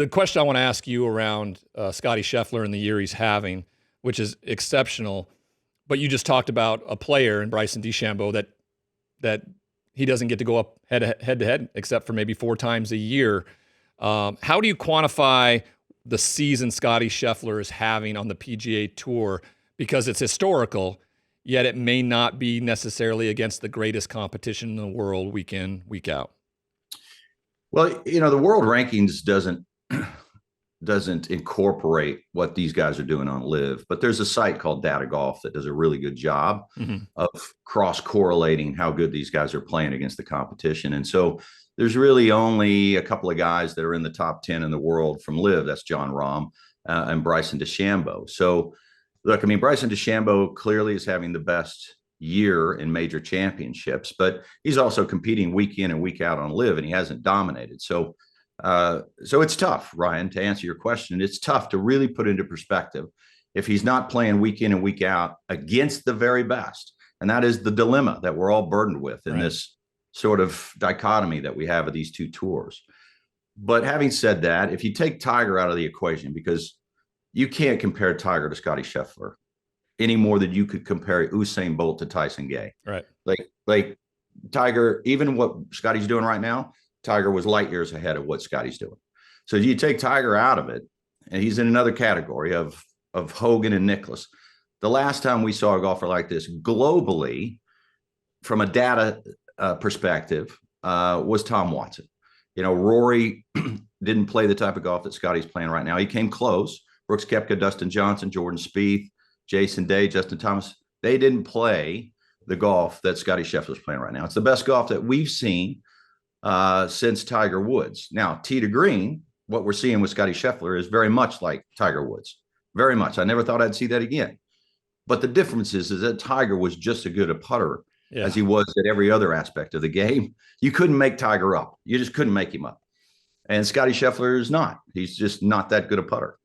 the question I want to ask you around Scottie Scheffler and the year he's having, which is exceptional, but you just talked about a player in Bryson DeChambeau that he doesn't get to go up head to head except for maybe 4 times a year. How do you quantify the season Scottie Scheffler is having on the PGA Tour? Because it's historical, yet it may not be necessarily against the greatest competition in the world week in, week out. Well, the world rankings doesn't incorporate what these guys are doing on LIV, but there's a site called Data Golf that does a really good job of cross-correlating how good these guys are playing against the competition. And so there's really only a couple of guys that are in the top 10 in the world from LIV. That's Jon Rahm and Bryson DeChambeau. So look, I mean, Bryson DeChambeau clearly is having the best year in major championships, but he's also competing week in and week out on LIV, and he hasn't dominated. So it's tough, Ryan, to answer your question. It's tough to really put into perspective if he's not playing week in and week out against the very best. And that is the dilemma that we're all burdened with in this sort of dichotomy that we have of these two tours. But having said that, if you take Tiger out of the equation, because you can't compare Tiger to Scottie Scheffler any more than you could compare Usain Bolt to Tyson Gay. Right. Like Tiger, even what Scottie's doing right now, Tiger was light years ahead of what Scottie's doing. So you take Tiger out of it, and he's in another category of Hogan and Nicklaus. The last time we saw a golfer like this globally, from a data perspective, was Tom Watson. Rory didn't play the type of golf that Scottie's playing right now. He came close. Brooks Koepka, Dustin Johnson, Jordan Spieth, Jason Day, Justin Thomas, they didn't play the golf that Scottie Scheffler's playing right now. It's the best golf that we've seen since Tiger Woods. Now, tee to green, what we're seeing with Scottie Scheffler is very much like Tiger Woods. Very much. I never thought I'd see that again. But the difference is that Tiger was just as good a putter as he was at every other aspect of the game. You couldn't make Tiger up. You just couldn't make him up. And Scottie Scheffler is not. He's just not that good a putter.